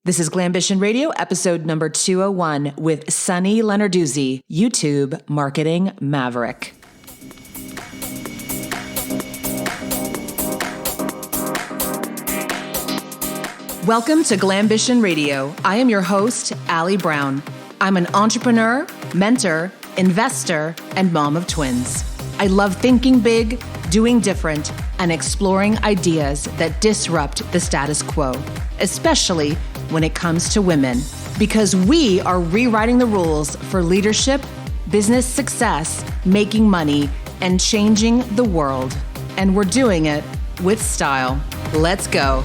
This is Glambition Radio, episode number 201 with Sunny Lenarduzzi, YouTube Marketing Maverick. Welcome to Glambition Radio. I am your host, Allie Brown. I'm an entrepreneur, mentor, investor, and mom of twins. I love thinking big, doing different, and exploring ideas that disrupt the status quo, especially when it comes to women, because we are rewriting the rules for leadership, business success, making money, and changing the world. And we're doing it with style. Let's go.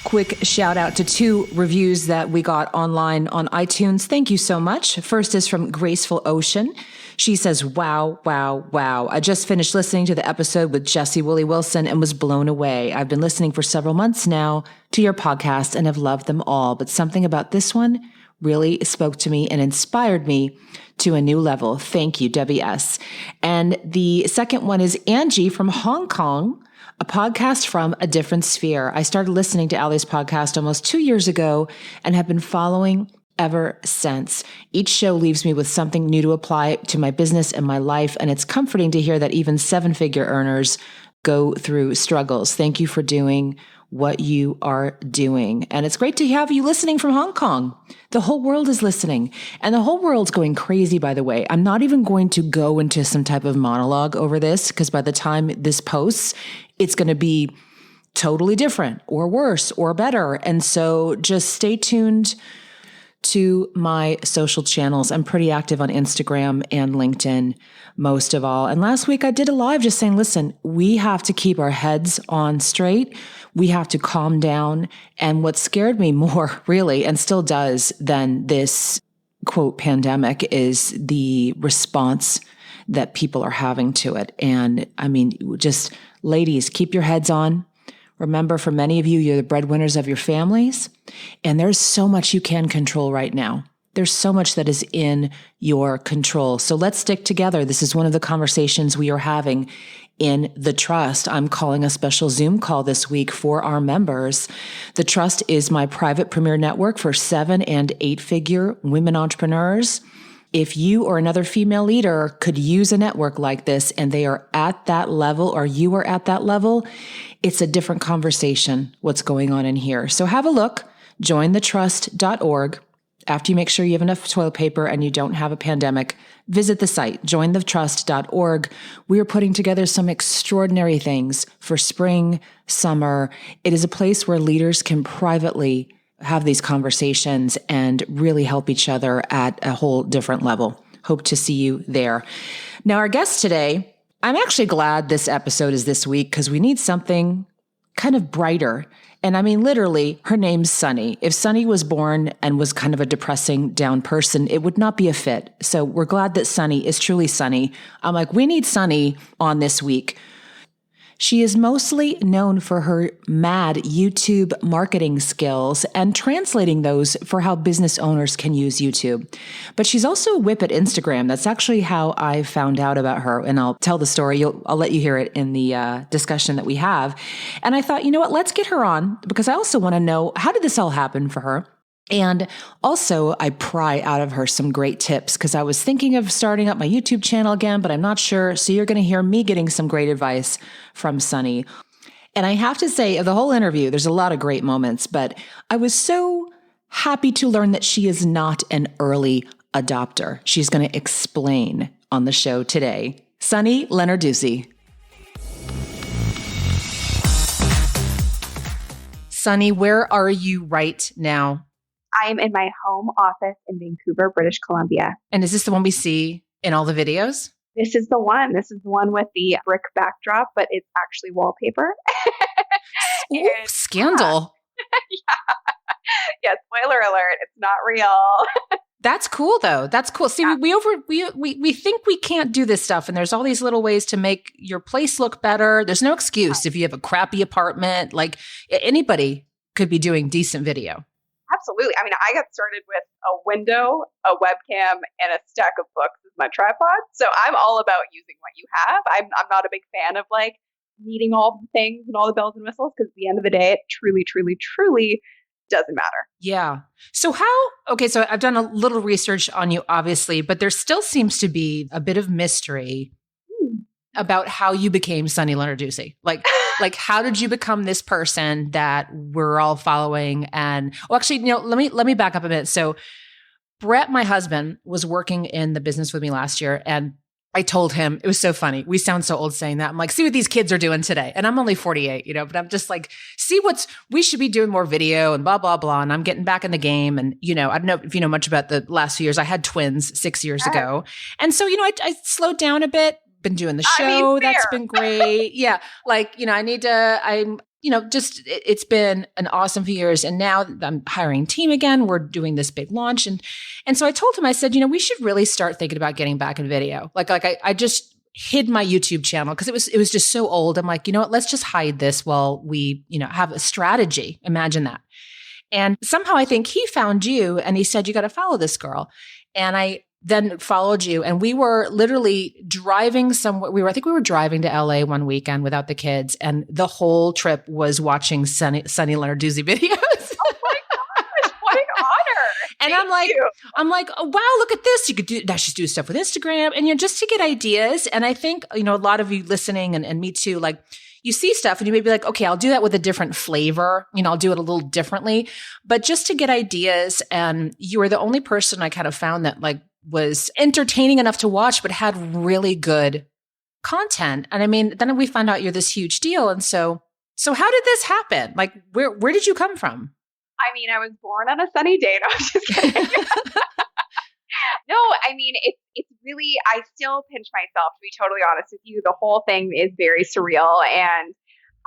Quick shout out to 2 reviews that we got online on iTunes. Thank you so much. First is from Graceful Ocean. She says, wow. I just finished listening to the episode with Jesse Willie Wilson and was blown away. I've been listening for several months now to your podcast and have loved them all. But something about this one really spoke to me and inspired me to a new level. Thank you, WS. And the second one is Angie from Hong Kong, a podcast from a different sphere. I started listening to Allie's podcast almost 2 years ago and have been following ever since. Each show leaves me with something new to apply to my business and my life, and it's comforting to hear that even 7-figure earners go through struggles. Thank you for doing what you are doing. And it's great to have you listening from Hong Kong. The whole world is listening, and the whole world's going crazy, by the way. I'm not even going to go into some type of monologue over this, because by the time this posts, it's going to be totally different or worse or better. And so just stay tuned to my social channels. I'm pretty active on Instagram and LinkedIn most of all. And last week I did a live just saying, listen, we have to keep our heads on straight. We have to calm down. And what scared me more really, and still does, than this quote pandemic is the response that people are having to it. And I mean, just ladies, keep your heads on. Remember, for many of you, you're the breadwinners of your families, and there's so much you can control right now. There's so much that is in your control. So let's stick together. This is one of the conversations we are having in the Trust. I'm calling a special Zoom call this week for our members. The Trust is my private premier network for 7- and 8-figure women entrepreneurs. If you or another female leader could use a network like this and they are at that level, or you are at that level, it's a different conversation what's going on in here. So have a look, jointhetrust.org. After you make sure you have enough toilet paper and you don't have a pandemic, visit the site, jointhetrust.org. We are putting together some extraordinary things for spring, summer. It is a place where leaders can privately have these conversations and really help each other at a whole different level. Hope to see you there. Now, our guest today, I'm actually glad this episode is this week because we need something kind of brighter. And I mean, literally, her name's Sunny. If Sunny was born and was kind of a depressing, down person, it would not be a fit. So we're glad that Sunny is truly Sunny. I'm like, we need Sunny on this week. She is mostly known for her mad YouTube marketing skills and translating those for how business owners can use YouTube. But she's also a whip at Instagram. That's actually how I found out about her. And I'll tell the story. I'll let you hear it in the discussion that we have. And I thought, you know what, let's get her on because I also want to know, how did this all happen for her? And also, I pry out of her some great tips because I was thinking of starting up my YouTube channel again, but I'm not sure. So you're going to hear me getting some great advice from Sunny. And I have to say, of the whole interview, there's a lot of great moments, but I was so happy to learn that she is not an early adopter. She's going to explain on the show today. Sunny Lenarduzzi. Sunny, where are you right now? I'm in my home office in Vancouver, British Columbia. And is this the one we see in all the videos? This is the one. This is the one with the brick backdrop, but it's actually wallpaper. Ooh, scandal. Yeah. Yeah, spoiler alert. It's not real. That's cool though. That's cool. See, yeah. we think we can't do this stuff, and there's all these little ways to make your place look better. There's no excuse if you have a crappy apartment. Like anybody could be doing decent video. Absolutely. I mean, I got started with a window, a webcam, and a stack of books as my tripod. So I'm all about using what you have. I'm not a big fan of like needing all the things and all the bells and whistles, because at the end of the day, it truly, truly, truly doesn't matter. Yeah. So so I've done a little research on you, obviously, but there still seems to be a bit of mystery about how you became Sunny Lenarduzzi. Like how did you become this person that we're all following? And actually, let me back up a bit. So Brett, my husband, was working in the business with me last year, and I told him, it was so funny. We sound so old saying that. I'm like, see what these kids are doing today. And I'm only 48, but I'm just like, we should be doing more video and blah, blah, blah. And I'm getting back in the game. And, I don't know if you know much about the last few years. I had twins 6 years ago. And so, I slowed down a bit, been doing the show. That's been great. Yeah. It's been an awesome few years. And now I'm hiring a team again. We're doing this big launch. And so I told him, I said, we should really start thinking about getting back in video. I just hid my YouTube channel because it was just so old. I'm like, let's just hide this while we, have a strategy. Imagine that. And somehow I think he found you and he said, you got to follow this girl. And I then followed you, and we were literally driving somewhere. I think we were driving to LA one weekend without the kids, and the whole trip was watching Sunny Lenarduzzi videos. Oh my gosh, what an honor! And I'm like, oh, wow, look at this. You could do now. She's doing stuff with Instagram, and just to get ideas. And I think a lot of you listening, and me too, like. You see stuff and you may be like, okay, I'll do that with a different flavor. I'll do it a little differently, but just to get ideas. And you were the only person I kind of found that was entertaining enough to watch, but had really good content. And then we found out you're this huge deal. And so how did this happen? Like, where did you come from? I was born on a sunny day. No, I'm just kidding. No, it's really, I still pinch myself, to be totally honest with you. The whole thing is very surreal. And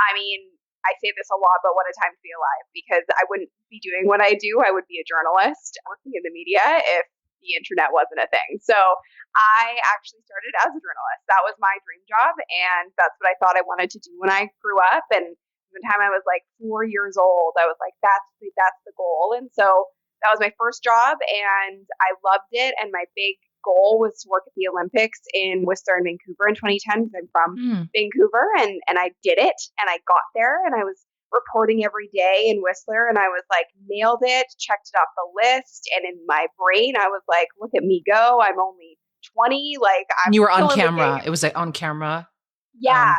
I say this a lot, but what a time to be alive, because I wouldn't be doing what I do. I would be a journalist working in the media if the internet wasn't a thing. So I actually started as a journalist. That was my dream job. And that's what I thought I wanted to do when I grew up. And the time I was 4 years old, I was like, that's the goal. And so that was my first job, and I loved it. And my big goal was to work at the Olympics in Whistler and Vancouver in 2010, because I'm from Vancouver, and I did it, and I got there, and I was reporting every day in Whistler, and I was like, nailed it, checked it off the list. And in my brain, I was like, look at me go. I'm only 20. And you were on camera. It was on camera. Yeah,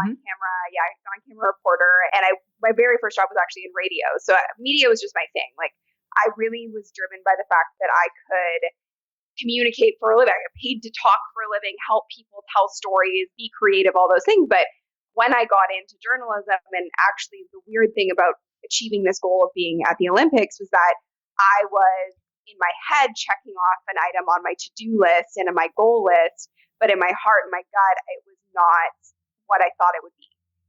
on camera. Yeah, on camera reporter. And my very first job was actually in radio. So media was just my thing. I really was driven by the fact that I could communicate for a living. I got paid to talk for a living, help people tell stories, be creative, all those things. But when I got into journalism, and actually the weird thing about achieving this goal of being at the Olympics was that I was in my head checking off an item on my to-do list and in my goal list, but in my heart and my gut, it was not what I thought it would be.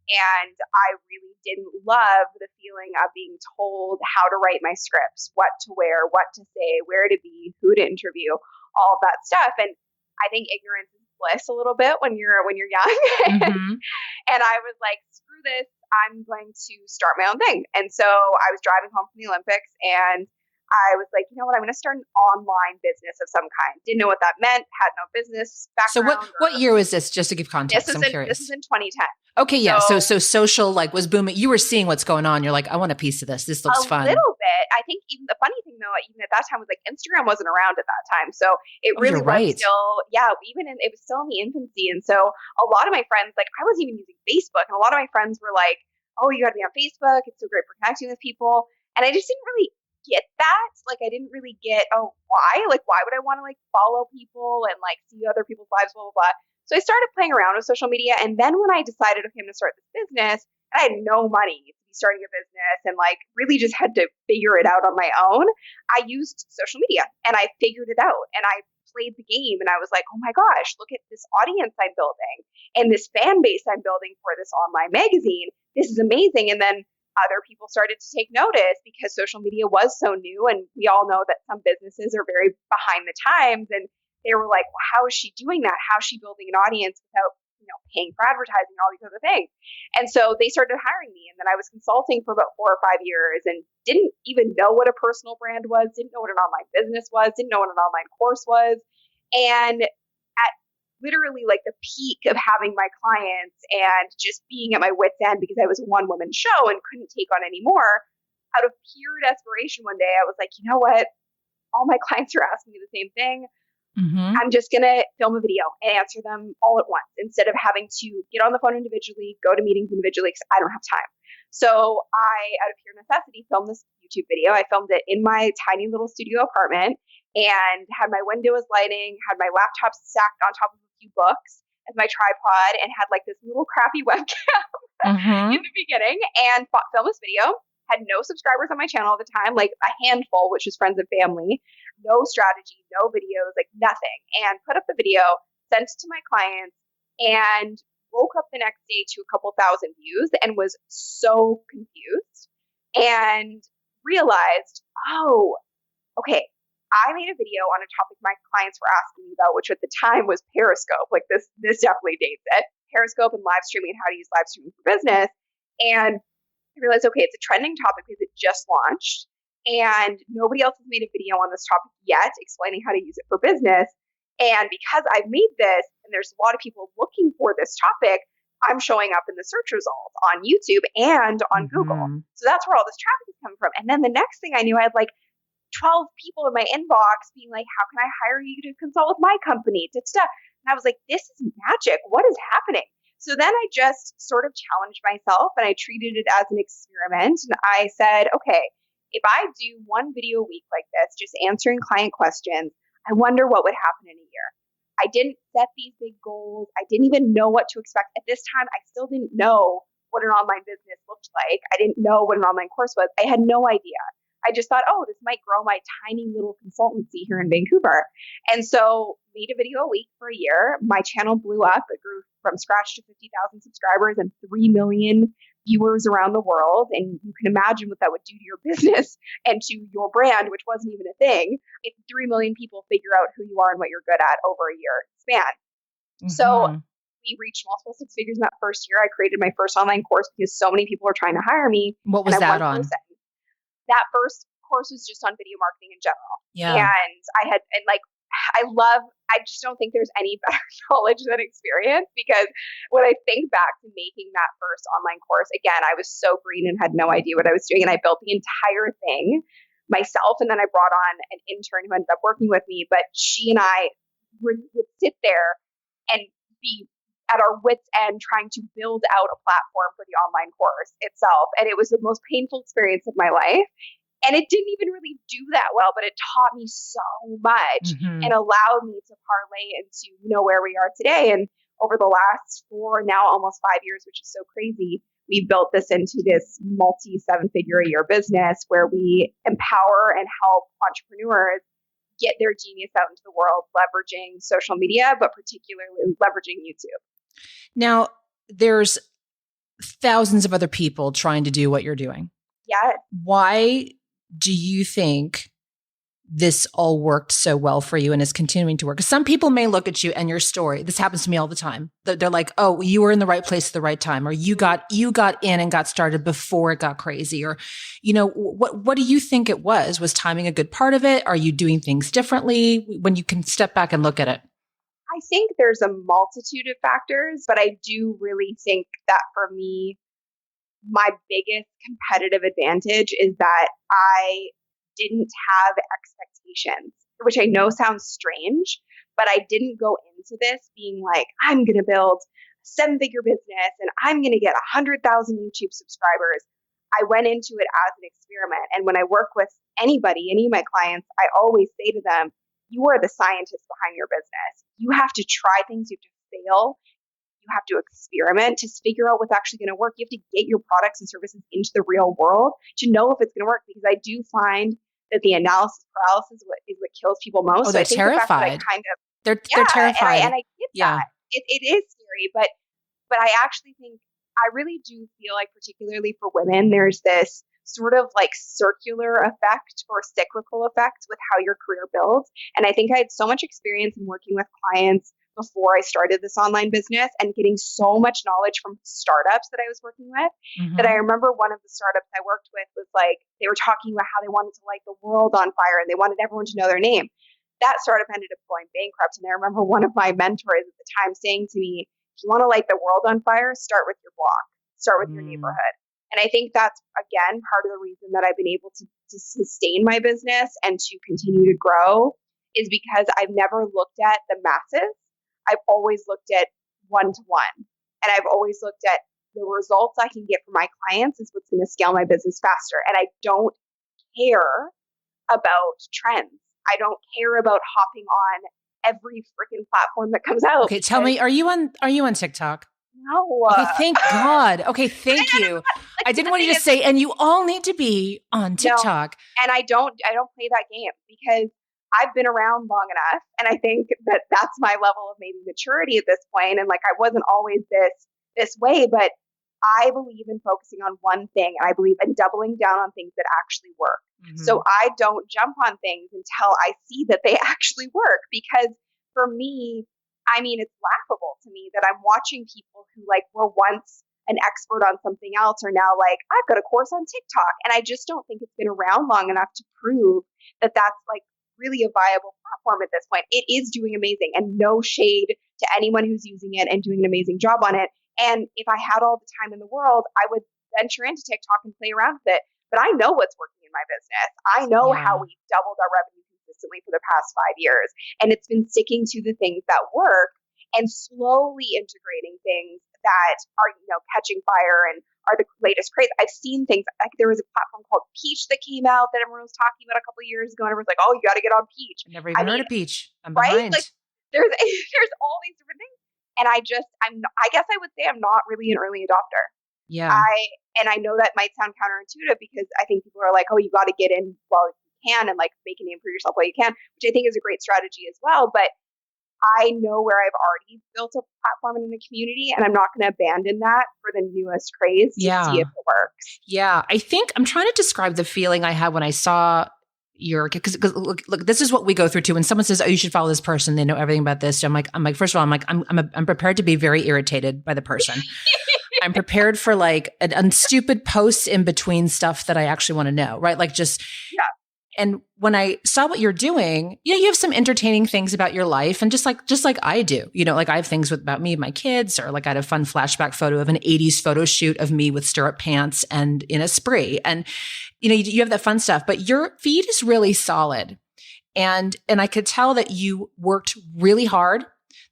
And I really didn't love the feeling of being told how to write my scripts, what to wear, what to say, where to be, who to interview, all of that stuff. And I think ignorance is bliss a little bit when you're young. And I was like, screw this, I'm going to start my own thing. And so I was driving home from the Olympics, and I was like, you know what, I'm going to start an online business of some kind. Didn't know what that meant, had no business background. So what year was this, just to give context? I'm curious. This is in 2010. Okay, yeah. So social was booming. You were seeing what's going on. You're like, I want a piece of this. This looks fun. A little bit. I think even the funny thing though, even at that time, was Instagram wasn't around at that time. So it really was still, it was still in the infancy. And so a lot of my friends, I wasn't even using Facebook. And a lot of my friends were like, oh, you got to be on Facebook. It's so great for connecting with people. And I just didn't really get that. I didn't really get, why? Why would I want to follow people and see other people's lives, blah, blah, blah. So I started playing around with social media. And then when I decided, okay, I'm going to start this business, and I had no money to be starting a business and really just had to figure it out on my own, I used social media and I figured it out and I played the game. And I was like, oh my gosh, look at this audience I'm building and this fan base I'm building for this online magazine. This is amazing. And then other people started to take notice because social media was so new. And we all know that some businesses are very behind the times. And they were like, well, how is she doing that? How is she building an audience without, paying for advertising and all these other things? And so they started hiring me. And then I was consulting for about 4 or 5 years and didn't even know what a personal brand was, didn't know what an online business was, didn't know what an online course was. And at literally like the peak of having my clients and just being at my wit's end because I was a one woman show and couldn't take on any more. Out of pure desperation one day, I was like, you know what? All my clients are asking me the same thing. Mm-hmm. I'm just going to film a video and answer them all at once instead of having to get on the phone individually, go to meetings individually because I don't have time. So I, out of pure necessity, filmed this YouTube video. I filmed it in my tiny little studio apartment and had my windows lighting, had my laptop stacked on top of a few books as my tripod, and had like this little crappy webcam in the beginning, and filmed this video. Had no subscribers on my channel at the time, like a handful, which is friends and family. No strategy, no videos, like nothing. And put up the video, sent it to my clients, and woke up the next day to a couple thousand views and was so confused and realized, oh, okay, I made a video on a topic my clients were asking me about, which at the time was Periscope. Like this definitely dates it. Periscope and live streaming and how to use live streaming for business. And I realized, okay, it's a trending topic because it just launched and nobody else has made a video on this topic yet explaining how to use it for business. And because I've made this and there's a lot of people looking for this topic, I'm showing up in the search results on YouTube and on Google. So that's where all this traffic is coming from. And then the next thing I knew, I had like 12 people in my inbox being like, how can I hire you to consult with my company? And I was like, this is magic. What is happening? So then I just sort of challenged myself and I treated it as an experiment. And I said, okay, if I do one video a week like this, just answering client questions, I wonder what would happen in a year. I didn't set these big goals. I didn't even know what to expect. At this time, I still didn't know what an online business looked like. I didn't know what an online course was. I had no idea. I just thought, oh, this might grow my tiny little consultancy here in Vancouver. And so made a video a week for a year. My channel blew up. It grew from scratch to 50,000 subscribers and 3 million viewers around the world. And you can imagine what that would do to your business and to your brand, which wasn't even a thing. If 3 million people figure out who you are and what you're good at over a year span. So we reached multiple six figures in that first year. I created my first online course because so many people were trying to hire me. What was that on? That first course was just on video marketing in general. Yeah. And I just don't think there's any better knowledge than experience, because when I think back to making that first online course, again, I was so green and had no idea what I was doing. And I built the entire thing myself. And then I brought on an intern who ended up working with me, but she and I would sit there and be at our wits' end trying to build out a platform for the online course itself. And it was the most painful experience of my life. And it didn't even really do that well, but it taught me so much and allowed me to parlay into, where we are today. And over the last 4, now almost 5 years, which is so crazy, we built this into this multi-7-figure-a-year business where we empower and help entrepreneurs get their genius out into the world, leveraging social media, but particularly leveraging YouTube. Now, there's thousands of other people trying to do what you're doing. Yeah. Why do you think this all worked so well for you and is continuing to work? Because some people may look at you and your story. This happens to me all the time. They're like, oh, you were in the right place at the right time, or you got in and got started before it got crazy, or, what do you think it was? Was timing a good part of it? Are you doing things differently when you can step back and look at it? I think there's a multitude of factors, but I do really think that for me, my biggest competitive advantage is that I didn't have expectations, which I know sounds strange, but I didn't go into this being like, I'm going to build a 7-figure business and I'm going to get 100,000 YouTube subscribers. I went into it as an experiment. And when I work with anybody, any of my clients, I always say to them, you are the scientist behind your business. You have to try things, you have to fail. You have to experiment to figure out what's actually going to work. You have to get your products and services into the real world to know if it's going to work, because I do find that the analysis paralysis is what kills people most. Oh, they're terrified. They're terrified. And I get that. It is scary, but I actually think, I really do feel like, particularly for women, there's this sort of like circular effect or cyclical effect with how your career builds. And I think I had so much experience in working with clients before I started this online business and getting so much knowledge from startups that I was working with, that I remember one of the startups I worked with was like, they were talking about how they wanted to light the world on fire and they wanted everyone to know their name. that startup ended up going bankrupt. And I remember one of my mentors at the time saying to me, if you want to light the world on fire, start with your block, start with your neighborhood. And I think that's, again, part of the reason that I've been able to sustain my business and to continue to grow is because I've never looked at the masses. I've always looked at one-to-one. And I've always looked at the results I can get from my clients is what's going to scale my business faster. And I don't care about trends. I don't care about hopping on every freaking platform that comes out. Okay, tell me, are you on TikTok? No. Okay, thank God. Okay, thank you. I didn't want you to say, and you all need to be on TikTok. No, and I don't play that game because I've been around long enough, and I think that that's my level of maybe maturity at this point. And like, I wasn't always this way, but I believe in focusing on one thing, and I believe in doubling down on things that actually work. Mm-hmm. So I don't jump on things until I see that they actually work, because for me, I mean, it's laughable to me that I'm watching people who like were once an expert on something else are now like, I've got a course on TikTok. And I just don't think it's been around long enough to prove that that's like really a viable platform at this point. It is doing amazing, and no shade to anyone who's using it and doing an amazing job on it. And if I had all the time in the world, I would venture into TikTok and play around with it. But I know what's working in my business. I know how we've doubled our revenue consistently for the past 5 years. And it's been sticking to the things that work and slowly integrating things that are, catching fire and are the latest craze. I've seen things like there was a platform called Peach that came out that everyone was talking about a couple of years ago. And everyone's like, oh, you got to get on Peach. I've never even heard of Peach. I'm right? behind. Like there's all these different things. And I guess I would say I'm not really an early adopter. Yeah. I know that might sound counterintuitive because I think people are like, oh, you got to get in while you can and like make a name for yourself while you can, which I think is a great strategy as well. But I know where I've already built a platform in the community, and I'm not going to abandon that for the newest craze to see if it works. Yeah. I think I'm trying to describe the feeling I had when I saw because look, this is what we go through too. When someone says, "Oh, you should follow this person," they know everything about this. I'm like, first of all, I'm prepared to be very irritated by the person. I'm prepared for like a stupid posts in between stuff that I actually want to know, right? Like just And when I saw what you're doing, you have some entertaining things about your life, and just like I do, like I have things about me, my kids, or like I had a fun flashback photo of an 80s photo shoot of me with stirrup pants and in a spree, and you have that fun stuff. But your feed is really solid, and I could tell that you worked really hard,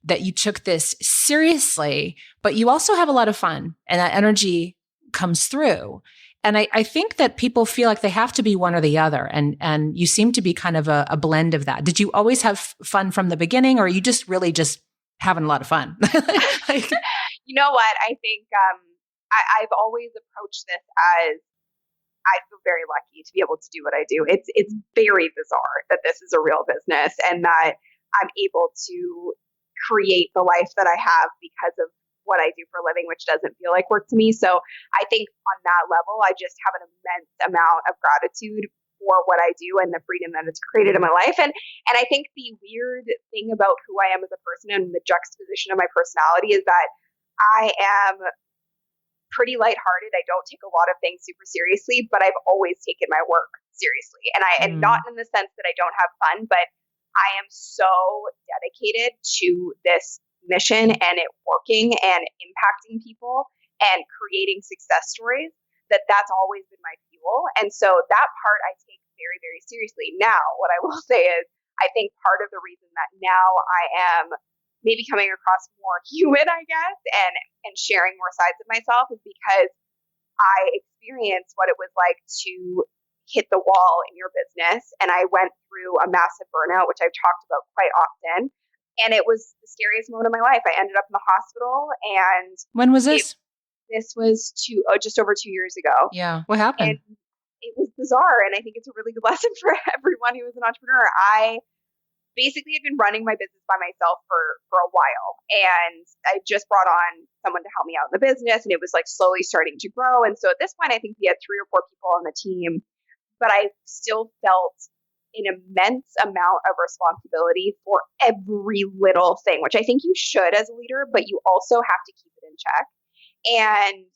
that you took this seriously, but you also have a lot of fun, and that energy comes through. And I think that people feel like they have to be one or the other. And you seem to be kind of a blend of that. Did you always have fun from the beginning, or are you just really just having a lot of fun? You know what? I think I've always approached this as I feel very lucky to be able to do what I do. It's very bizarre that this is a real business and that I'm able to create the life that I have because of what I do for a living, which doesn't feel like work to me. So I think on that level, I just have an immense amount of gratitude for what I do and the freedom that it's created in my life. And I think the weird thing about who I am as a person and the juxtaposition of my personality is that I am pretty lighthearted. I don't take a lot of things super seriously, but I've always taken my work seriously. And not in the sense that I don't have fun, but I am so dedicated to this mission and it working and impacting people and creating success stories that's always been my fuel. And so that part I take very, very seriously. Now, what I will say is I think part of the reason that now I am maybe coming across more human, I guess, and sharing more sides of myself is because I experienced what it was like to hit the wall in your business. And I went through a massive burnout, which I've talked about quite often. And it was the scariest moment of my life. I ended up in the hospital. And when was this? This was just over 2 years ago. Yeah. What happened? And it was bizarre. And I think it's a really good lesson for everyone who is an entrepreneur. I basically had been running my business by myself for a while. And I just brought on someone to help me out in the business. And it was like slowly starting to grow. And so at this point, I think we had 3 or 4 people on the team. But I still felt an immense amount of responsibility for every little thing, which I think you should as a leader, but you also have to keep it in check. And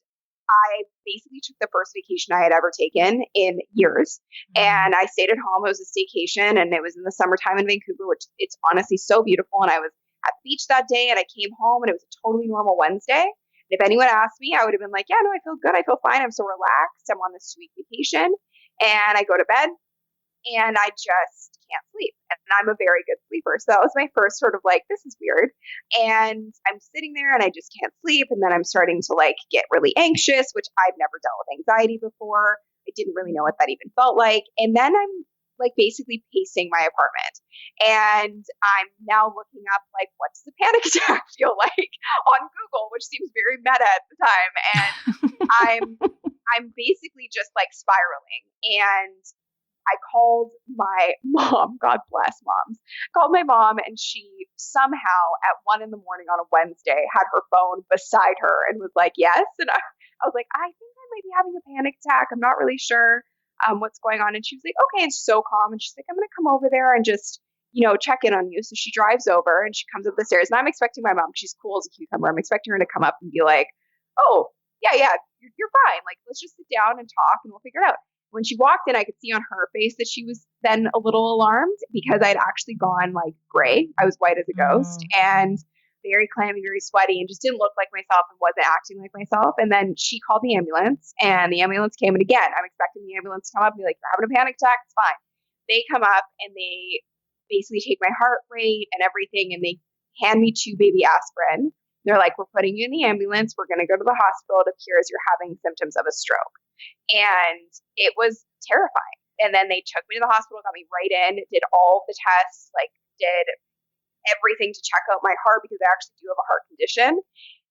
I basically took the first vacation I had ever taken in years. And I stayed at home. It was a staycation and it was in the summertime in Vancouver, which it's honestly so beautiful. And I was at the beach that day and I came home and it was a totally normal Wednesday. And if anyone asked me, I would have been like, yeah, no, I feel good. I feel fine. I'm so relaxed. I'm on this 2-week vacation. And I go to bed and I just can't sleep. And I'm a very good sleeper. So that was my first sort of like, this is weird. And I'm sitting there and I just can't sleep. And then I'm starting to like get really anxious, which I've never dealt with anxiety before. I didn't really know what that even felt like. And then I'm like basically pacing my apartment. And I'm now looking up like, what does a panic attack feel like on Google, which seems very meta at the time. And I'm basically just like spiraling. And I called my mom, God bless moms, called my mom, and she somehow at 1 a.m. on a Wednesday had her phone beside her and was like, yes. And I was like, I think I might be having a panic attack. I'm not really sure what's going on. And she was like, okay. And so calm. And she's like, I'm going to come over there and just, check in on you. So she drives over and she comes up the stairs and I'm expecting my mom, she's cool as a cucumber. I'm expecting her to come up and be like, oh, yeah, you're fine. Like, let's just sit down and talk and we'll figure it out. When she walked in, I could see on her face that she was then a little alarmed because I'd actually gone like gray. I was white as a ghost and very clammy, very sweaty, and just didn't look like myself and wasn't acting like myself. And then she called the ambulance and the ambulance came. And again, I'm expecting the ambulance to come up and be like, you're having a panic attack. It's fine. They come up and they basically take my heart rate and everything and they hand me 2 baby aspirin. They're like, we're putting you in the ambulance. We're going to go to the hospital. It appears you're having symptoms of a stroke. And it was terrifying. And then they took me to the hospital, got me right in, did all the tests, like did everything to check out my heart because I actually do have a heart condition.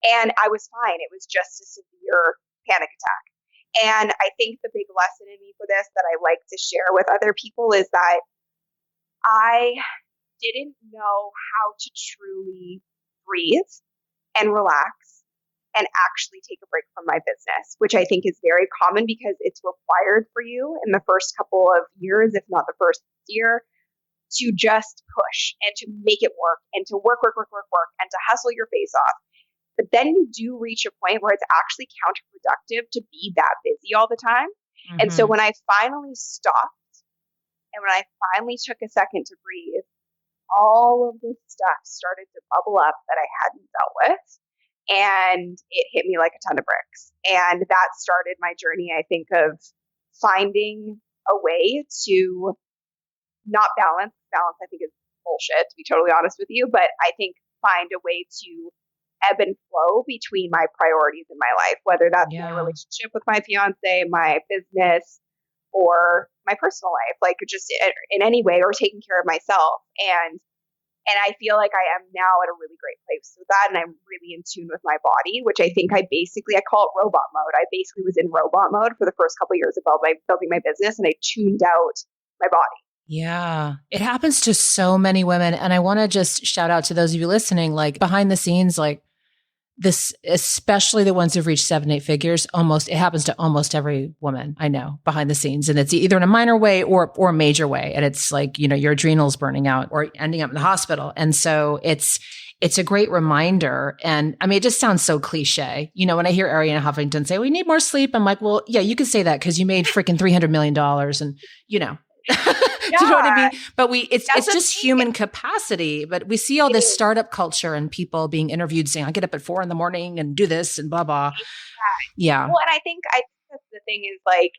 And I was fine. It was just a severe panic attack. And I think the big lesson in me for this that I like to share with other people is that I didn't know how to truly breathe and relax and actually take a break from my business, which I think is very common because it's required for you in the first couple of years, if not the first year, to just push and to make it work and to work and to hustle your face off. But then you do reach a point where it's actually counterproductive to be that busy all the time. And so when I finally stopped and when I finally took a second to breathe, all of this stuff started to bubble up that I hadn't dealt with. And it hit me like a ton of bricks. And that started my journey, I think, of finding a way to not balance. Balance, I think, is bullshit, to be totally honest with you. But I think find a way to ebb and flow between my priorities in my life, whether that's my relationship with my fiance, my business, or my personal life, like just in any way, or taking care of myself. And I feel like I am now at a really great place with that. And I'm really in tune with my body, which I think I call it robot mode. I basically was in robot mode for the first couple of years of building my business and I tuned out my body. Yeah, it happens to so many women. And I want to just shout out to those of you listening, like behind the scenes, like this, especially the ones who've reached 7-8 figures, it happens to almost every woman I know behind the scenes. And it's either in a minor way or a major way. And it's like, your adrenals burning out or ending up in the hospital. And so it's a great reminder. And I mean, it just sounds so cliche. When I hear Arianna Huffington say, we need more sleep. I'm like, well, yeah, you can say that because you made freaking $300 million and, Do you know what I mean? But it's just human capacity. But we see all this startup culture and people being interviewed saying, I get up at 4 a.m. and do this and blah, blah. Yeah. Well, and I think that's the thing is like,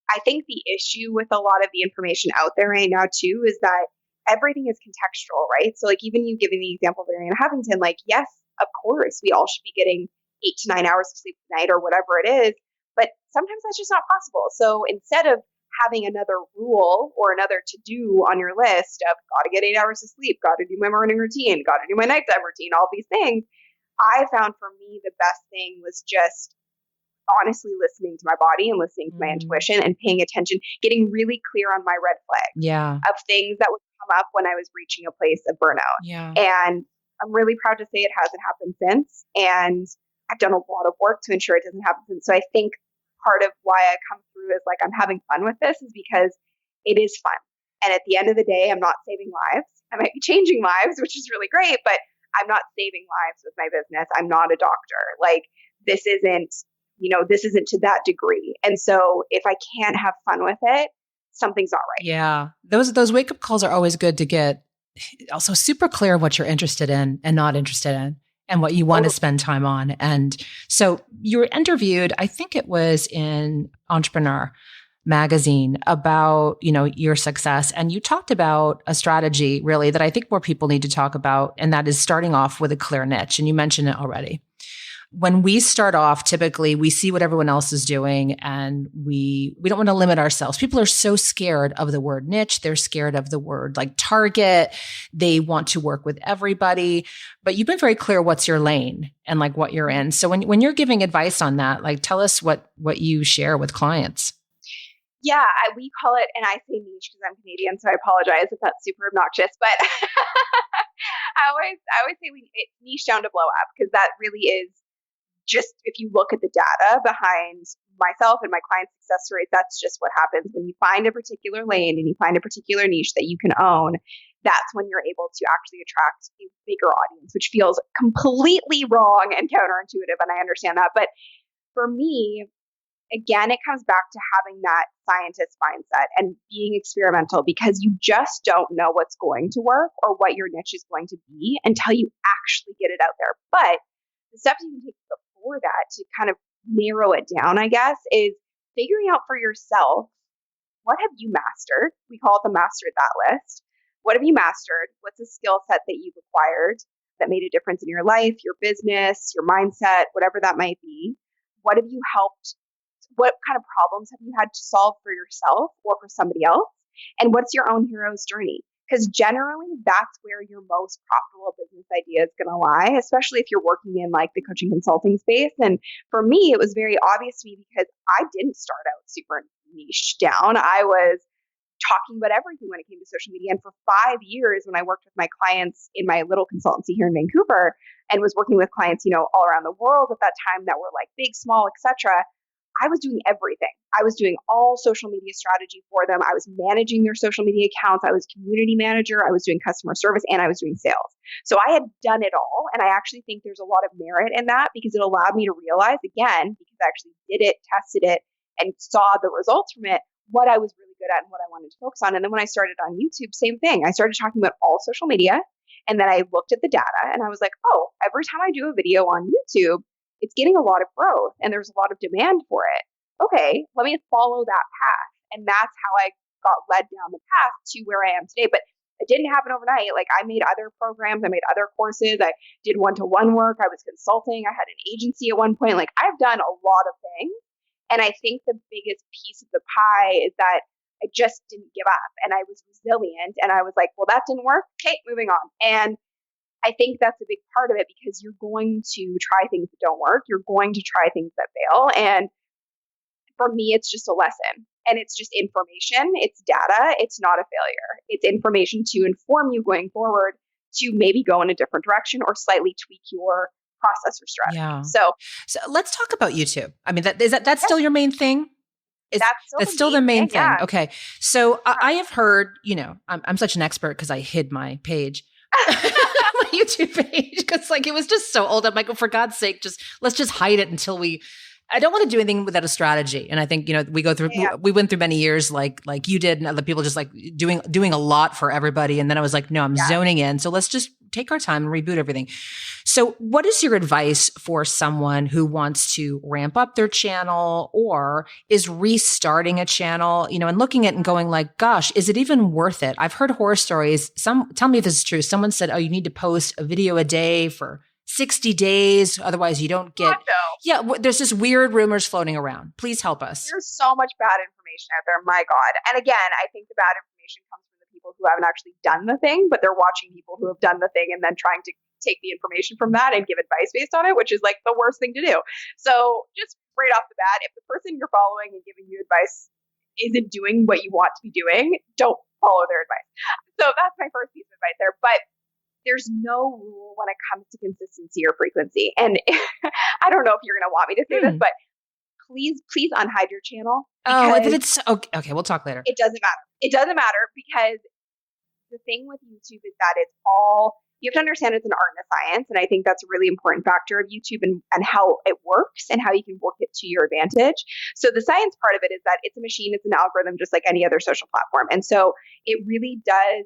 I think the issue with a lot of the information out there right now too, is that everything is contextual, right? So like even you giving the example of Arianna Huffington, like, yes, of course, we all should be getting 8 to 9 hours of sleep a night or whatever it is. But sometimes that's just not possible. So instead of having another rule or another to-do on your list of got to get 8 hours of sleep, got to do my morning routine, got to do my nighttime routine, all these things, I found for me the best thing was just honestly listening to my body and listening to my intuition and paying attention, getting really clear on my red flags of things that would come up when I was reaching a place of burnout. Yeah. And I'm really proud to say it hasn't happened since. And I've done a lot of work to ensure it doesn't happen since. So I think part of why I come through is like I'm having fun with this is because it is fun. And at the end of the day, I'm not saving lives. I might be changing lives, which is really great, but I'm not saving lives with my business. I'm not a doctor. Like this isn't this isn't to that degree. And so if I can't have fun with it, something's not right. Yeah. Those wake-up calls are always good to get. Also super clear what you're interested in and not interested in and what you want to spend time on. And so you were interviewed, I think it was in Entrepreneur magazine, about, your success. And you talked about a strategy really that I think more people need to talk about. And that is starting off with a clear niche. And you mentioned it already. When we start off, typically we see what everyone else is doing and we don't want to limit ourselves. People are so scared of the word niche. They're scared of the word like target. They want to work with everybody, but you've been very clear what's your lane and like what you're in. So when you're giving advice on that, like tell us what you share with clients. Yeah, we call it, and I say niche because I'm Canadian, so I apologize if that's super obnoxious, but I always say it's niche down to blow up, because that really is just, if you look at the data behind myself and my client success stories, that's just what happens when you find a particular lane and you find a particular niche that you can own. That's when you're able to actually attract a bigger audience, which feels completely wrong and counterintuitive, and I understand that. But for me, again, it comes back to having that scientist mindset and being experimental, because you just don't know what's going to work or what your niche is going to be until you actually get it out there. But the steps you can take before that to kind of narrow it down, I guess, is figuring out for yourself, what have you mastered? We call it the master that list. What have you mastered? What's a skill set that you've acquired that made a difference in your life, your business, your mindset, whatever that might be? What have you helped? What kind of problems have you had to solve for yourself or for somebody else? And what's your own hero's journey? Because generally that's where your most profitable business idea is going to lie, especially if you're working in like the coaching consulting space. And for me, it was very obvious to me because I didn't start out super niche down. I was talking about everything when it came to social media. And for 5 years, when I worked with my clients in my little consultancy here in Vancouver and was working with clients, all around the world at that time that were like big, small, etc., I was doing everything. I was doing all social media strategy for them. I was managing their social media accounts. I was community manager. I was doing customer service, and I was doing sales. So I had done it all. And I actually think there's a lot of merit in that, because it allowed me to realize, again, because I actually did it, tested it, and saw the results from it, what I was really good at and what I wanted to focus on. And then when I started on YouTube, same thing. I started talking about all social media. And then I looked at the data and I was like, oh, every time I do a video on YouTube, it's getting a lot of growth and there's a lot of demand for it. Okay, let me follow that path. And that's how I got led down the path to where I am today. But it didn't happen overnight. Like, I made other programs, I made other courses, I did one-to-one work, I was consulting, I had an agency at one point. Like, I've done a lot of things. And I think the biggest piece of the pie is that I just didn't give up and I was resilient, and I was like, well, that didn't work. Okay, moving on. And I think that's a big part of it, because you're going to try things that don't work. You're going to try things that fail. And for me, it's just a lesson, and it's just information. It's data. It's not a failure. It's information to inform you going forward to maybe go in a different direction or slightly tweak your process or strategy. Yeah. So let's talk about YouTube. I mean, that's still your main thing? That's still the main thing. Yeah. Okay. So I have heard, I'm such an expert because I hid my page. My YouTube page, because like it was just so old. I'm like, oh, for God's sake, let's just hide it until I don't want to do anything without a strategy. And I think, we went through many years like you did, and other people just like doing a lot for everybody. And then I was like, no, I'm zoning in. So let's just take our time and reboot everything. So what is your advice for someone who wants to ramp up their channel or is restarting a channel, and looking at it and going like, gosh, is it even worth it? I've heard horror stories. Tell me if this is true. Someone said, oh, you need to post a video a day for 60 days. Otherwise you don't get, there's just weird rumors floating around. Please help us. There's so much bad information out there. My God. And again, I think the bad information comes from the people who haven't actually done the thing, but they're watching people who have done the thing and then trying to take the information from that and give advice based on it, which is like the worst thing to do. So just right off the bat, if the person you're following and giving you advice isn't doing what you want to be doing, don't follow their advice. So that's my first piece of advice there. But there's no rule when it comes to consistency or frequency. And I don't know if you're going to want me to say this, but please unhide your channel. Oh, it's okay. We'll talk later. It doesn't matter. It doesn't matter, because the thing with YouTube is that it's all you have to understand it's an art and a science. And I think that's a really important factor of YouTube and how it works and how you can work it to your advantage. So the science part of it is that it's a machine, it's an algorithm, just like any other social platform. And so it really does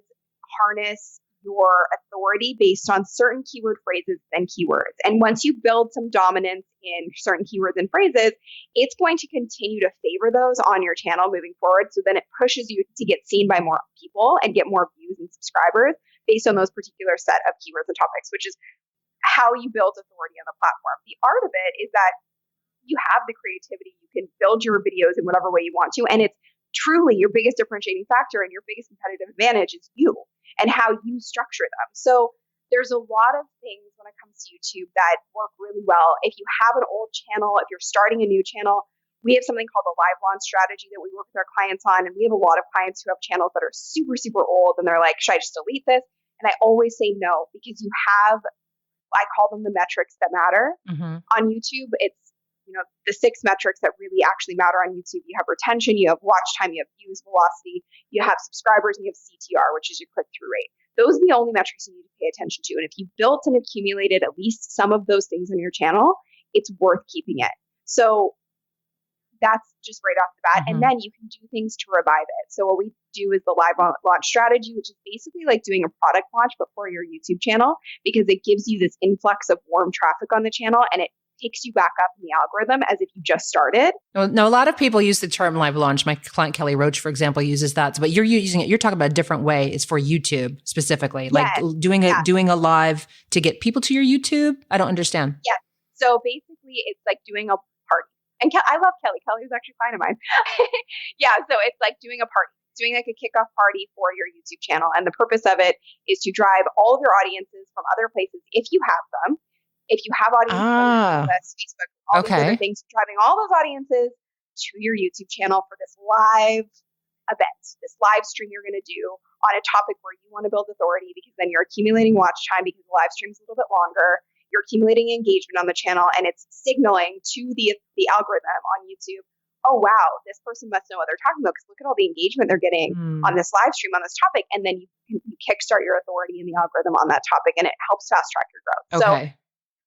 harness your authority based on certain keyword phrases and keywords. And once you build some dominance in certain keywords and phrases, it's going to continue to favor those on your channel moving forward. So then it pushes you to get seen by more people and get more views and subscribers based on those particular set of keywords and topics, which is how you build authority on the platform. The art of it is that you have the creativity. You can build your videos in whatever way you want to. And it's truly your biggest differentiating factor and your biggest competitive advantage is you and how you structure them. So there's a lot of things when it comes to YouTube that work really well. If you have an old channel, if you're starting a new channel, we have something called the live launch strategy that we work with our clients on. And we have a lot of clients who have channels that are super, super old. And they're like, should I just delete this? And I always say no, because you have, I call them the metrics that matter on YouTube. It's, the 6 metrics that really actually matter on YouTube. You have retention, you have watch time, you have views, velocity, you have subscribers, and you have CTR, which is your click-through rate. Those are the only metrics you need to pay attention to. And if you built and accumulated at least some of those things on your channel, it's worth keeping it. So that's just right off the bat. And then you can do things to revive it. So what we do is the live launch strategy, which is basically like doing a product launch, but for your YouTube channel, because it gives you this influx of warm traffic on the channel and it takes you back up in the algorithm as if you just started. No, a lot of people use the term live launch. My client Kelly Roach, for example, uses that. But you're using it. You're talking about a different way. It's for YouTube specifically, like doing a live to get people to your YouTube. I don't understand. Yeah. So basically, it's like doing a party. And I love Kelly. Kelly was actually a client of mine. Yeah. So it's like doing a party, doing like a kickoff party for your YouTube channel. And the purpose of it is to drive all of your audiences from other places, if you have them. If you have audiences on Facebook, all these other things, driving all those audiences to your YouTube channel for this live event, this live stream you're going to do on a topic where you want to build authority, because then you're accumulating watch time because the live stream's a little bit longer. You're accumulating engagement on the channel, and it's signaling to the algorithm on YouTube, oh, wow, this person must know what they're talking about because look at all the engagement they're getting on this live stream on this topic. And then you kickstart your authority in the algorithm on that topic, and it helps fast track your growth. Okay.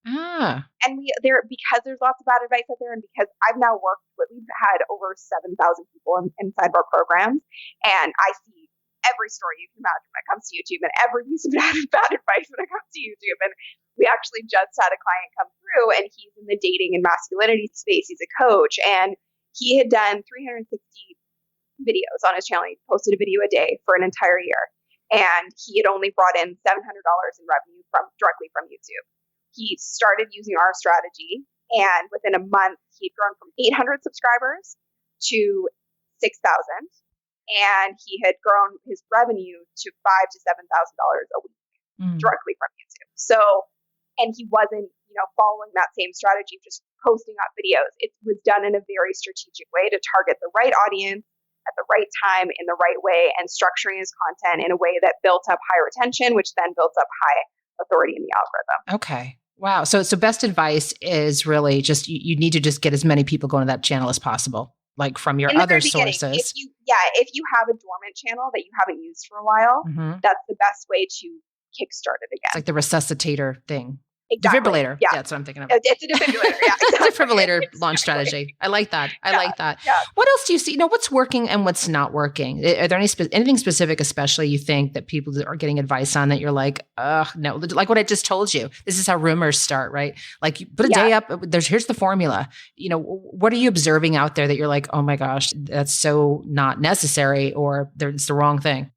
And because there's lots of bad advice out there, and because I've now we've had over 7,000 people inside of our programs, and I see every story you can imagine when it comes to YouTube and every piece of bad advice when it comes to YouTube. And we actually just had a client come through, and he's in the dating and masculinity space. He's a coach, and he had done 360 videos on his channel. He posted a video a day for an entire year, and he had only brought in $700 in revenue directly from YouTube. He started using our strategy, and within a month, he had grown from 800 subscribers to 6,000, and he had grown his revenue to $5,000 to $7,000 a week directly from YouTube. So, and he wasn't, following that same strategy, just posting up videos. It was done in a very strategic way to target the right audience at the right time in the right way, and structuring his content in a way that built up high retention, which then built up high authority in the algorithm. Okay. Wow. So best advice is really just, you need to just get as many people going to that channel as possible, like from your other sources. If you have a dormant channel that you haven't used for a while, that's the best way to kickstart it again. It's like the resuscitator thing. Exactly. Defibrillator. Yeah, that's what I'm thinking of. It's a defibrillator. Yeah, exactly. Defibrillator launch strategy. I like that. I like that. Yeah. What else do you see? What's working and what's not working? Are there anything specific, especially you think that people are getting advice on that you're like, no, like what I just told you. This is how rumors start, right? Like you put a day up. Here's the formula. What are you observing out there that you're like, oh my gosh, that's so not necessary, or it's the wrong thing?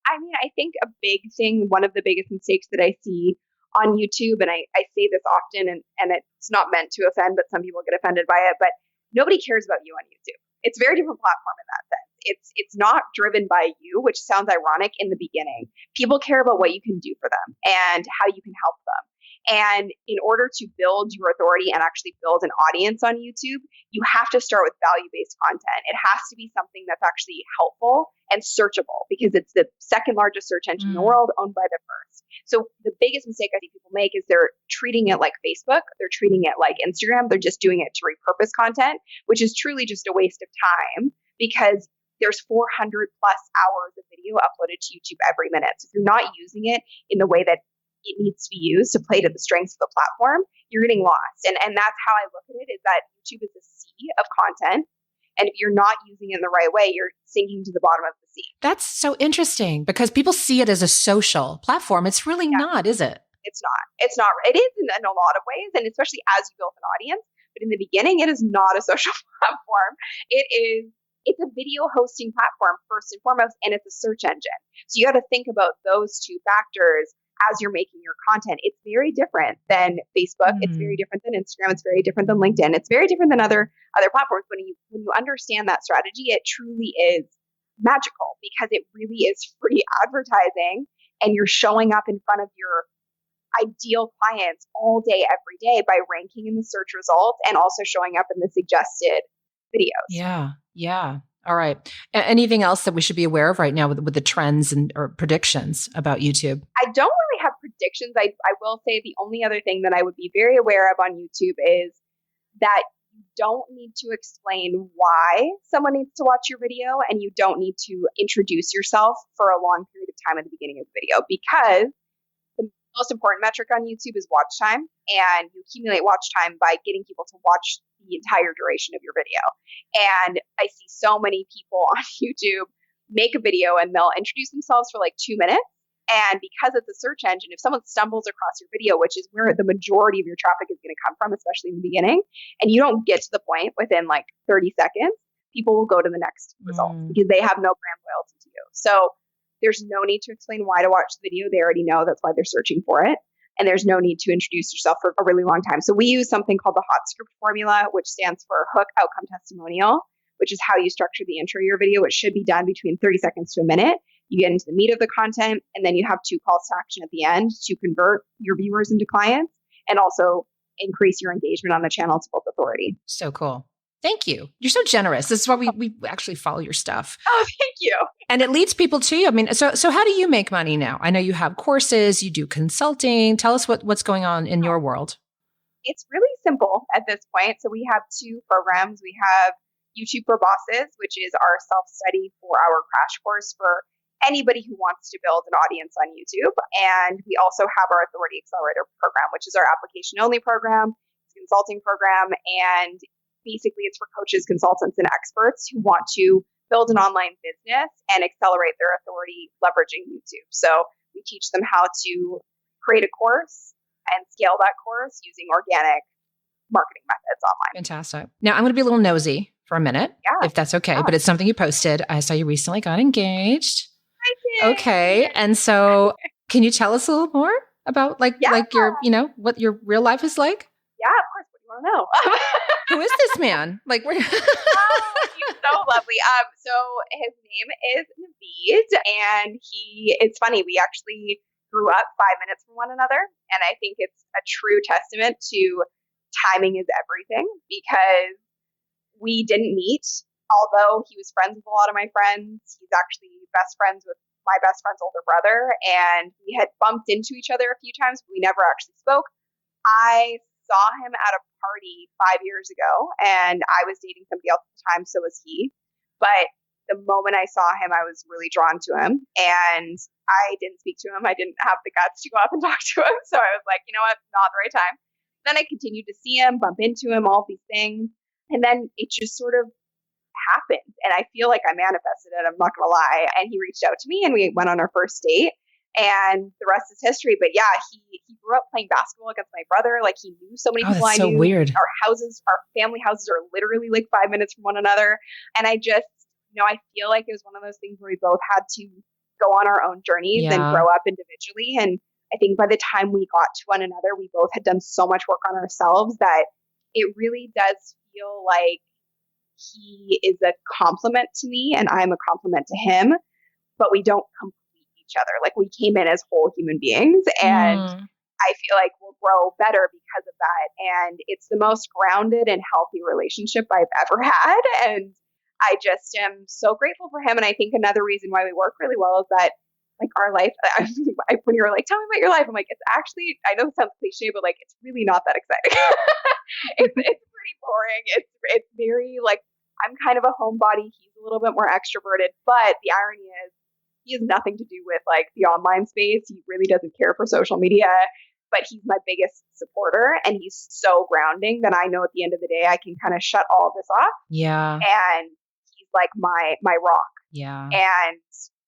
I mean, I think a big thing, one of the biggest mistakes that I see on YouTube, and I say this often, and it's not meant to offend, but some people get offended by it, but nobody cares about you on YouTube. It's a very different platform in that sense. It's not driven by you, which sounds ironic in the beginning. People care about what you can do for them and how you can help them. And in order to build your authority and actually build an audience on YouTube, you have to start with value-based content. It has to be something that's actually helpful and searchable, because it's the second largest search engine in the world, owned by the first. So the biggest mistake I think people make is they're treating it like Facebook. They're treating it like Instagram. They're just doing it to repurpose content, which is truly just a waste of time, because there's 400 plus hours of video uploaded to YouTube every minute. So if you're not using it in the way that it needs to be used to play to the strengths of the platform, you're getting lost. And that's how I look at it, is that YouTube is a sea of content. And if you're not using it in the right way, you're sinking to the bottom of the sea. That's so interesting because people see it as a social platform. It's really not, is it? It's not. It's not. It is in a lot of ways, and especially as you build an audience. But in the beginning, it is not a social platform. It's a video hosting platform first and foremost, and it's a search engine. So you got to think about those two factors as you're making your content. It's very different than Facebook. It's very different than Instagram. It's very different than LinkedIn. It's very different than other platforms. When you understand that strategy, it truly is magical because it really is free advertising, and you're showing up in front of your ideal clients all day, every day by ranking in the search results and also showing up in the suggested videos. Yeah. All right. Anything else that we should be aware of right now with the trends or predictions about YouTube? I don't really have predictions. I will say the only other thing that I would be very aware of on YouTube is that you don't need to explain why someone needs to watch your video, and you don't need to introduce yourself for a long period of time at the beginning of the video, because the most important metric on YouTube is watch time, and you accumulate watch time by getting people to watch the entire duration of your video. And I see so many people on YouTube make a video and they'll introduce themselves for like 2 minutes. And because it's a search engine, if someone stumbles across your video, which is where the majority of your traffic is going to come from, especially in the beginning, and you don't get to the point within like 30 seconds, people will go to the next result because they have no brand loyalty to you. So there's no need to explain why to watch the video. They already know that's why they're searching for it. And there's no need to introduce yourself for a really long time. So we use something called the hot script formula, which stands for hook, outcome, testimonial, which is how you structure the intro of your video. It should be done between 30 seconds to a minute. You get into the meat of the content, and then you have 2 calls to action at the end to convert your viewers into clients and also increase your engagement on the channel to build authority. So cool. Thank you. You're so generous. This is why we actually follow your stuff. Oh, thank you. And it leads people to you. I mean, so how do you make money now? I know you have courses, you do consulting. Tell us what's going on in your world. It's really simple at this point. So we have 2 programs. We have YouTube for Bosses, which is our self-study 4-hour crash course for anybody who wants to build an audience on YouTube. And we also have our Authority Accelerator program, which is our application-only program, it's a consulting program, and basically it's for coaches, consultants, and experts who want to build an online business and accelerate their authority leveraging YouTube. So we teach them how to create a course and scale that course using organic marketing methods online. Fantastic. Now I'm going to be a little nosy for a minute, if that's okay, but it's something you posted. I saw you recently got engaged. I did. Okay. And so can you tell us a little more about like your, what your real life is like? Yeah, of course. What do you want to know? Who is this man? Like, he's so lovely. So his name is Naveed, and it's funny. We actually grew up 5 minutes from one another, and I think it's a true testament to timing is everything, because we didn't meet. Although he was friends with a lot of my friends, he's actually best friends with my best friend's older brother, and we had bumped into each other a few times, but we never actually spoke. I saw him at a party 5 years ago, and I was dating somebody else at the time, so was he. But the moment I saw him, I was really drawn to him, and I didn't speak to him. I didn't have the guts to go up and talk to him, so I was like, you know what, not the right time. Then I continued to see him, bump into him, all these things, and then it just sort of happened, and I feel like I manifested it, I'm not gonna lie. And he reached out to me, and we went on our first date, and the rest is history. But yeah, he grew up playing basketball against my brother. Like, he knew so many people. That's I so knew. Weird. Our family houses are literally like 5 minutes from one another, and I just, I feel like it was one of those things where we both had to go on our own journeys and grow up individually. And I think by the time we got to one another, we both had done so much work on ourselves that it really does feel like he is a compliment to me and I'm a compliment to him, but we don't complete each other. Like, we came in as whole human beings, and I feel like we'll grow better because of that. And it's the most grounded and healthy relationship I've ever had. And I just am so grateful for him. And I think another reason why we work really well is that, like, our life, when you're like, tell me about your life, I'm like, it's actually, I know it sounds cliche, but like, it's really not that exciting. It's pretty boring. It's very like, I'm kind of a homebody. He's a little bit more extroverted, but the irony is he has nothing to do with like the online space. He really doesn't care for social media, but he's my biggest supporter, and he's so grounding that I know at the end of the day I can kind of shut all of this off. Yeah. And he's like my rock. Yeah. And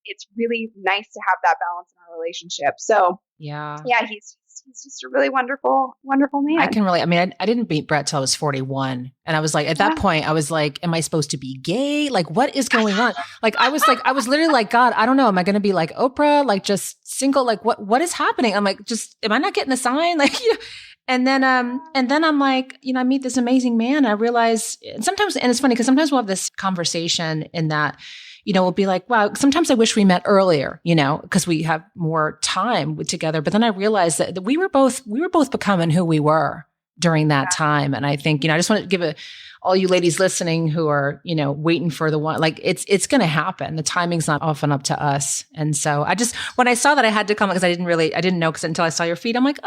it's really nice to have that balance in our relationship. So yeah, he's just a really wonderful man. I didn't meet Brett till I was 41. And I was like, at that point, I was like, am I supposed to be gay? Like, what is going on? I was literally like, God, I don't know. Am I going to be like Oprah? Like just single? Like what is happening? I'm like, am I not getting a sign? Like, and then I'm like, I meet this amazing man. I realize sometimes, and it's funny because sometimes we'll have this conversation in that, we'll be like, wow, sometimes I wish we met earlier, because we have more time together. But then I realized that we were both becoming who we were during that time. And I think, I just want to give all you ladies listening who are, waiting for the one, like it's going to happen. The timing's not often up to us. And so when I saw that I had to come, because I didn't know until I saw your feed, I'm like,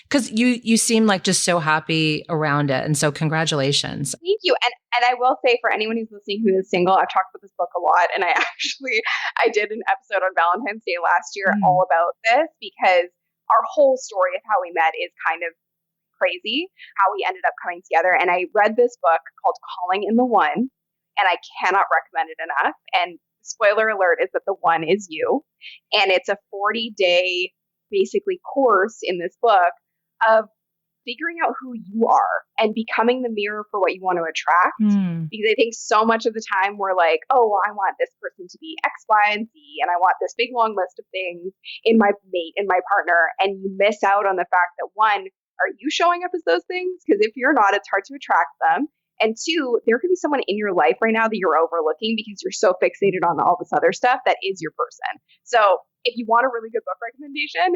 because you seem like just so happy around it. And so congratulations. Thank you. And I will say for anyone who's listening who is single, I've talked about this book a lot. And I did an episode on Valentine's Day last year all about this, because our whole story of how we met is kind of crazy, how we ended up coming together. And I read this book called Calling in the One, and I cannot recommend it enough. And spoiler alert is that the one is you. And it's a 40-day basically course in this book of figuring out who you are and becoming the mirror for what you want to attract. Because I think so much of the time we're like, oh, well, I want this person to be X, Y, and Z, and I want this big long list of things in my mate, in my partner. And you miss out on the fact that, one, are you showing up as those things? Because if you're not, it's hard to attract them. And two, there could be someone in your life right now that you're overlooking because you're so fixated on all this other stuff that is your person. So if you want a really good book recommendation,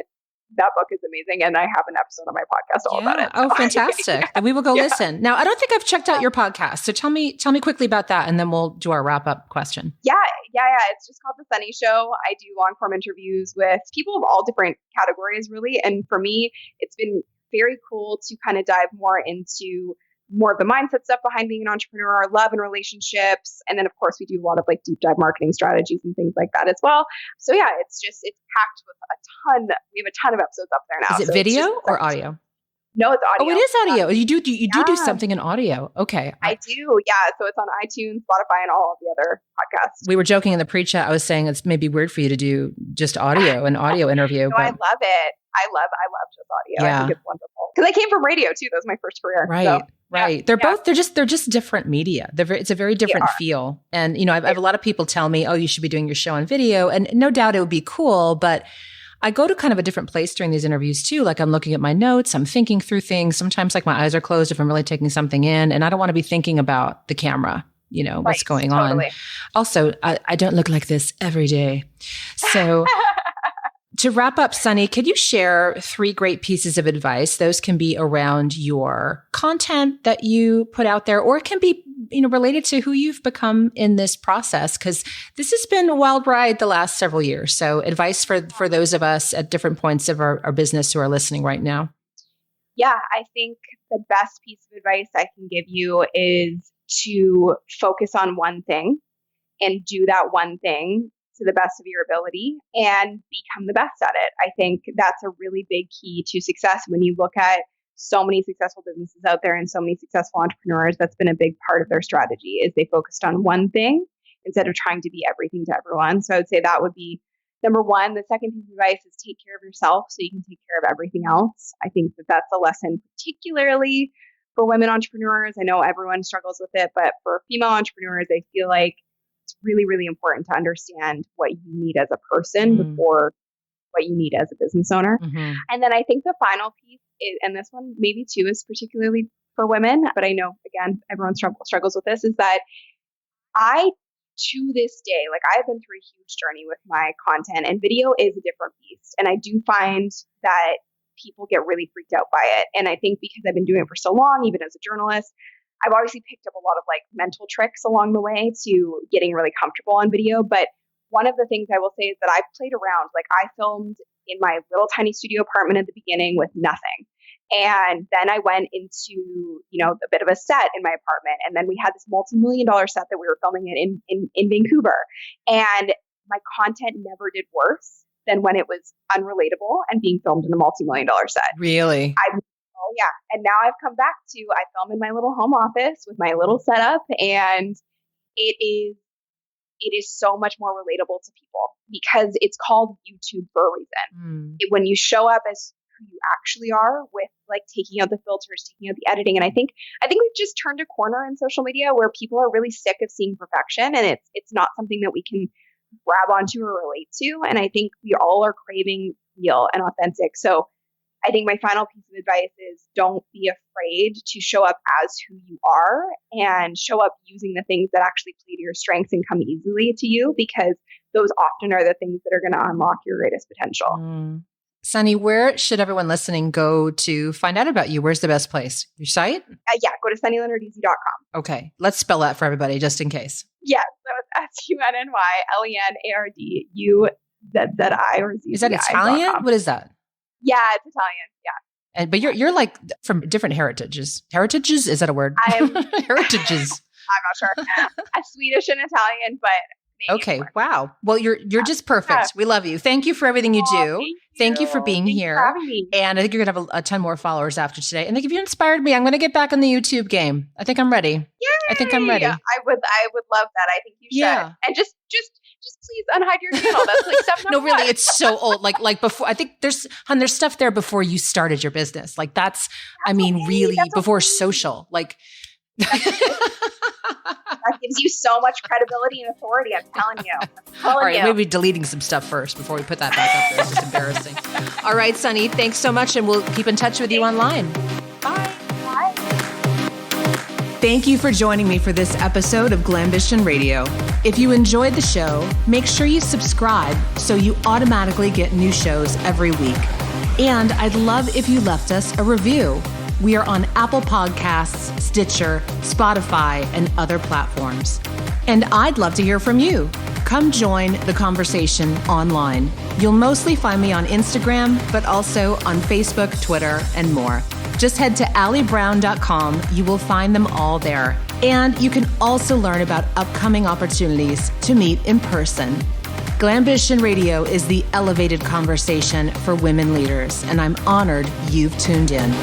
that book is amazing. And I have an episode on my podcast all about it. So. Oh, fantastic. We will go listen. Now, I don't think I've checked out your podcast. So tell me quickly about that. And then we'll do our wrap up question. Yeah. It's just called The Sunny Show. I do long form interviews with people of all different categories, really. And for me, it's been very cool to kind of dive more into more of the mindset stuff behind being an entrepreneur, love and relationships. And then of course we do a lot of like deep dive marketing strategies and things like that as well. So yeah, it's packed with we have a ton of episodes up there now. Is it video or audio? No, it's audio. Oh, it is audio. You do something in audio. Okay. I do. Yeah. So it's on iTunes, Spotify, and all of the other podcasts. We were joking in the pre-chat. I was saying it's maybe weird for you to do just audio, an audio interview. No, I love it. I love just audio. Yeah. I think it's wonderful. Because I came from radio too. That was my first career. Right. So, right. They're just different media. It's a very different feel. And, I have a lot of people tell me, oh, you should be doing your show on video. And no doubt it would be cool, but I go to kind of a different place during these interviews too. Like I'm looking at my notes, I'm thinking through things. Sometimes like my eyes are closed if I'm really taking something in, and I don't want to be thinking about the camera, what's going on. Also, I don't look like this every day. So to wrap up, Sunny, could you share 3 great pieces of advice? Those can be around your content that you put out there, or it can be, related to who you've become in this process, because this has been a wild ride the last several years. So advice for those of us at different points of our business who are listening right now. Yeah, I think the best piece of advice I can give you is to focus on one thing and do that one thing to the best of your ability and become the best at it. I think that's a really big key to success. When you look at so many successful businesses out there and so many successful entrepreneurs, that's been a big part of their strategy, is they focused on one thing instead of trying to be everything to everyone. So I would say that would be number one. The second piece of advice is take care of yourself so you can take care of everything else. I think that's a lesson, particularly for women entrepreneurs. I know everyone struggles with it, but for female entrepreneurs, I feel like it's really, really important to understand what you need as a person before what you need as a business owner. And then I think the final piece is, and this one maybe too is particularly for women, but I know, again, everyone struggles with this, is that to this day, like I've been through a huge journey with my content, and video is a different beast. And I do find that people get really freaked out by it. And I think because I've been doing it for so long, even as a journalist, I've obviously picked up a lot of like mental tricks along the way to getting really comfortable on video. But one of the things I will say is that I've played around. Like I filmed in my little tiny studio apartment at the beginning with nothing. And then I went into, a bit of a set in my apartment. And then we had this multi-million-dollar set that we were filming in Vancouver. And my content never did worse than when it was unrelatable and being filmed in a multi-million-dollar set. Really? Oh yeah. And now I've come back to, I film in my little home office with my little setup, and it is so much more relatable to people because it's called YouTube for a reason. When you show up as who you actually are with like taking out the filters, taking out the editing. And I think we've just turned a corner in social media where people are really sick of seeing perfection, and it's not something that we can grab onto or relate to. And I think we all are craving real and authentic. So I think my final piece of advice is don't be afraid to show up as who you are and show up using the things that actually play to your strengths and come easily to you, because those often are the things that are going to unlock your greatest potential. Sunny, where should everyone listening go to find out about you? Where's the best place? Your site? Yeah, go to sunnylenarduzzi.com. Okay. Let's spell that for everybody just in case. Yeah, so it's SUNNYLENARDUZZI or Z. Is that Italian? What is that? Yeah, it's Italian. Yeah. But you're like from different heritages. Heritages? Is that a word? Heritages. I'm not sure. Swedish and Italian, but okay. Wow. Well, you're just perfect. Yeah. We love you. Thank you for everything you do. Thank you for being here. For having me. And I think you're going to have a ton more followers after today. And I think if you inspired me, I'm going to get back on the YouTube game. I think I'm ready. Yay! I think I'm ready. I would love that. I think you should. Yeah. And just please unhide your channel. That's like step number No, really, it's so old. Like before, I think there's stuff there before you started your business. Like that's really before social. Like that gives you so much credibility and authority. I'm telling you. All right, maybe deleting some stuff first before we put that back up there. It's just embarrassing. All right, Sunny, thanks so much, and we'll keep in touch with you online. Bye. Thank you for joining me for this episode of Glambition Radio. If you enjoyed the show, make sure you subscribe so you automatically get new shows every week. And I'd love if you left us a review. We are on Apple Podcasts, Stitcher, Spotify, and other platforms. And I'd love to hear from you. Come join the conversation online. You'll mostly find me on Instagram, but also on Facebook, Twitter, and more. Just head to allybrown.com. You will find them all there. And you can also learn about upcoming opportunities to meet in person. Glambition Radio is the elevated conversation for women leaders, and I'm honored you've tuned in.